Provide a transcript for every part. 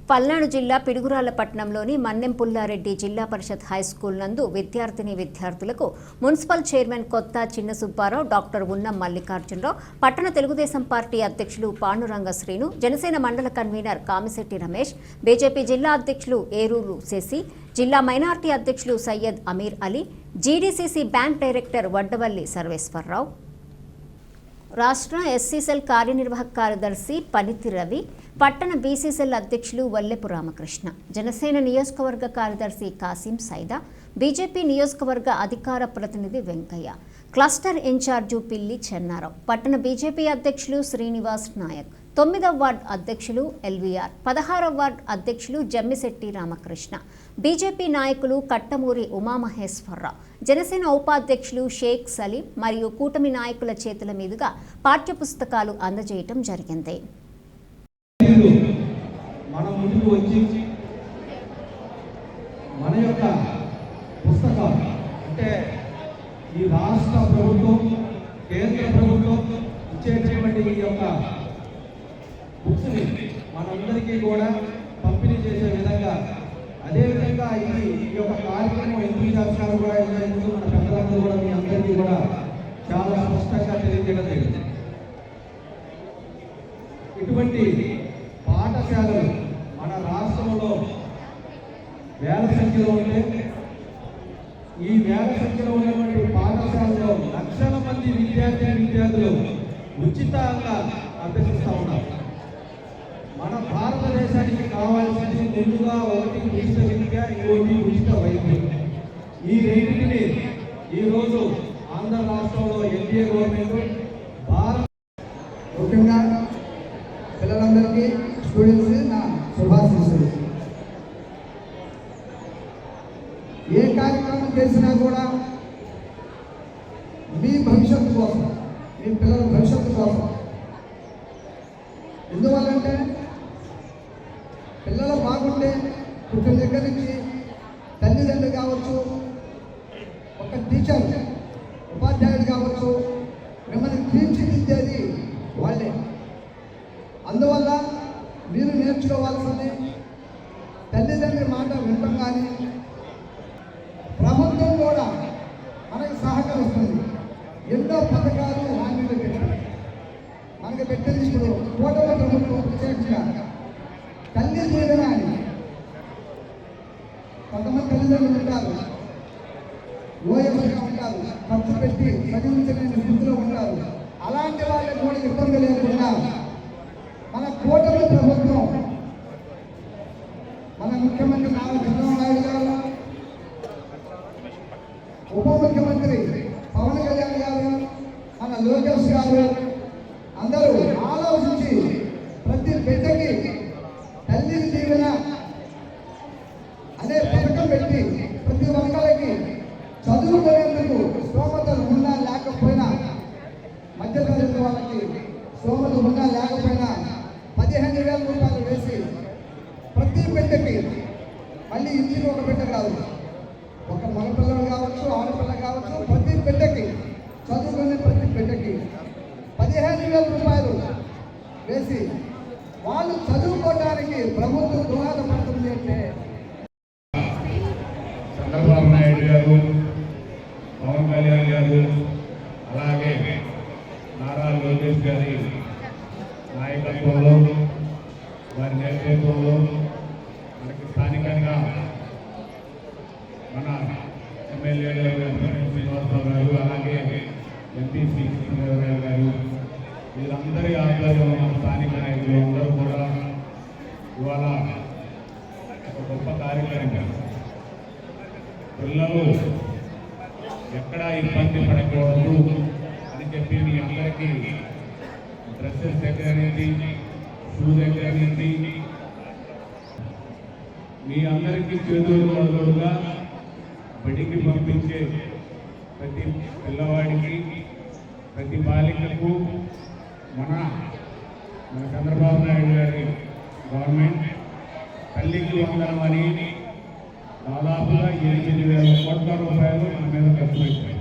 పల్నాడు జిల్లా పిడుగురాళ్ల పట్టణంలోని మన్నెం పుల్లారెడ్డి జిల్లా పరిషత్ హైస్కూల్ నందు విద్యార్థులకు మున్సిపల్ చైర్మన్ కొత్త చిన్న సుబ్బారావు, డాక్టర్ ఉన్నం మల్లికార్జునరావు, పట్టణ తెలుగుదేశం పార్టీ అధ్యక్షులు పాండురంగ శ్రీను, జనసేన మండల కన్వీనర్ కామిశెట్టి రమేష్, బీజేపీ జిల్లా అధ్యక్షులు ఏరూరు శశి, జిల్లా మైనార్టీ అధ్యక్షులు Syed Ameer Ali, GDCC bank director Vaddavalli Sarveswararao, రాష్ట్ర ఎస్సీసెల్ కార్యనిర్వాహక కార్యదర్శి పనితి రవి, పట్టణ బీసీసెల్ అధ్యక్షులు వల్లెపు రామకృష్ణ, జనసేన నియోజకవర్గ కార్యదర్శి కాసిం సైదా, బీజేపీ నియోజకవర్గ అధికార ప్రతినిధి వెంకయ్య, క్లస్టర్ ఇన్ఛార్జు పిల్లి చెన్నారావు, పట్టణ బీజేపీ అధ్యక్షులు శ్రీనివాస్ నాయక్, 9వ వార్డు అధ్యక్షులు ఎల్వీఆర్, 16వ వార్డు అధ్యక్షులు జమ్మిశెట్టి రామకృష్ణ, బీజేపీ నాయకులు కట్టమూరి ఉమామహేశ్వరరావు, జనసేన ఉపాధ్యక్షులు షేక్ సలీం మరియు కూటమి నాయకుల చేతుల మీదుగా పాఠ్యపుస్తకాలు అందజేయటం జరిగింది. మన యొక్క పుస్తకాలు అంటే ఈ రాష్ట్ర ప్రభుత్వం, కేంద్ర ప్రభుత్వం ఇచ్చేటటువంటి ఈ యొక్క బుక్స్ని మనందరికీ కూడా పంపిణీ చేసే విధంగా, అదేవిధంగా ఈ యొక్క కార్యక్రమం ఎందుకు చేస్తున్నారు కూడా ముందు మన పెద్దలందరూ కూడా మీ అందరికీ కూడా చాలా స్పష్టంగా తెలియజేయడం జరిగింది. ఇటువంటి పాఠశాలలు మన రాష్ట్రంలో వేల సంఖ్యలో ఉంటే, ఈ వేల సంఖ్యలో ఉన్నటువంటి పాఠశాలలో లక్షల మంది విద్యార్థులు ఉచితంగా అభ్యసిస్తూ ఉన్నారు. మన భారతదేశానికి కావాల్సింది ముందుగా ఒకటి ఉచిత విద్య, ఇంకోటి ఉచిత వైద్యం. ఈ రెండింటిని ఈరోజు ఆంధ్ర రాష్ట్రంలో ఎన్డీఏ గవర్నమెంట్ ముఖ్యంగా పిల్లలందరికీ స్టూడెంట్స్ నా శుభాశీస్సులు. ఏ కార్యక్రమం చేసినా కూడా మీ భవిష్యత్తు కోసం, మీ పిల్లల భవిష్యత్తు కోసం. ఎందువల్లంటే పిల్లలు బాగుంటే పుట్టిన దగ్గర నుంచి తల్లిదండ్రులు కావచ్చు, ఒక టీచర్ ఉపాధ్యాయుడు కావచ్చు, మిమ్మల్ని తీర్చిదిద్దేది వాళ్ళే. అందువల్ల మీరు నేర్చుకోవాల్సింది తల్లిదండ్రుల మాట వినటం. కానీ ప్రభుత్వం కూడా మనకు సహకరిస్తుంది. ఎన్నో పథకాలు హామీలు పెట్టారు. మనకు పెట్టింది ఇప్పుడు కూటమి ప్రభుత్వం ప్రత్యేకంగా తల్లి దీవెన అని. కొంతమంది తల్లిదండ్రులు ఉంటారు, ఓఎంగా ఉంటారు, ఖర్చు పెట్టి చదివించలేని స్థితిలో ఉంటారు. అలాంటి వాళ్ళకి కూడా ఇబ్బంది లేకుండా మన కూటమి ప్రభుత్వం, మన ముఖ్యమంత్రి నారా చంద్రబాబు నాయుడు గారు, ఉప ముఖ్యమంత్రి పవన్ కళ్యాణ్ గారు, మన లోకేష్ గారు అందరూ ఆలోచించి ప్రతి బిడ్డకి తల్లి దీవెన అనే పథకం పెట్టి ప్రతి ఒక్కరికి చదువుకునేందుకు స్తోమతలు ఉన్నా లేకపోయినా, మధ్యతరగతి వాళ్ళకి స్తోమత ఉన్నా లేకపోయినా 15,000 రూపాయలు వేసి ప్రతి బిడ్డకి, మళ్ళీ ఇంటికి ఒక బిడ్డ కాదు, ఒక మగపిల్లలు కావచ్చు, ఆడపిల్ల కావచ్చు, ప్రతి బిడ్డకి, చదువుకునే ప్రతి బిడ్డకి 15,000 రూపాయలు వేసి వాళ్ళు చదువుకోవడానికి ప్రభుత్వం దోహదపడుతుంది. అంటే చంద్రబాబు నాయుడు గారు, పవన్ కళ్యాణ్ గారు, అలాగే నారా లోకేష్ గారి నాయకత్వంలో, వారి నేతృత్వంలో మనకి స్థానికంగా మన ఎమ్మెల్యే శ్రీనివాసరావు గారు, అలాగే ఎంపీ శ్రీకృష్ణదేవరాయలు గారు, వీరందరి ఆధ్వర్యంలో మన స్థానిక నాయకులు అందరూ కూడా ఇవాళ ఒక గొప్ప కార్యక్రమంగా పిల్లలు ఎక్కడా ఇబ్బంది పడకూడదు అని చెప్పి మీ అందరికీ డ్రెస్సెస్ దగ్గర నుంచి, షూ దగ్గర నుంచి మీ అందరికీ చేతులు మొదలుగా బడికి పంపించే ప్రతి పిల్లవాడికి, ప్రతి బాలికకు మన చంద్రబాబు నాయుడు గారి గవర్నమెంట్ తల్లికి వందనం అని దాదాపుగా 8,000 కోట్ల రూపాయలు మన మీద ఖర్చు పెట్టాయి.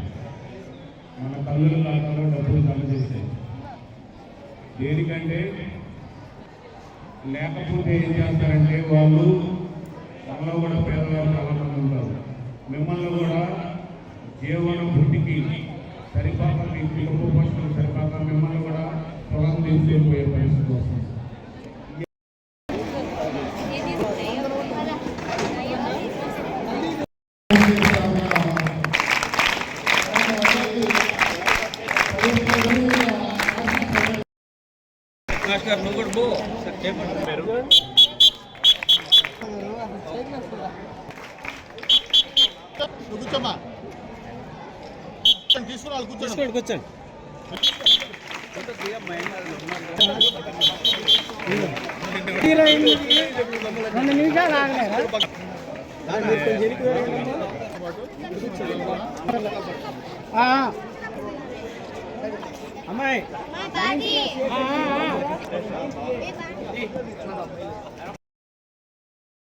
మన తల్లుల ఖాతాలో డబ్బులు జమ చేశాయి. దేనికంటే లేకపోతే ఏం చేస్తారంటే వాళ్ళు మనలో కూడా పేదవాళ్ళు చాలా మంది ఉంటారు. మిమ్మల్ని కూడా జీవన వృత్తికి సరిపాక మీ కుటుంబ పోషణకు సరిపాక మిమ్మల్ని కూడా పొలం తీసుకెళ్ళిపోయే పరిస్థితి వస్తుంది. కూర్చోమ్మా, తీసుకురావాలి, కూర్చోండి కూర్చోండి. అమ్మాయి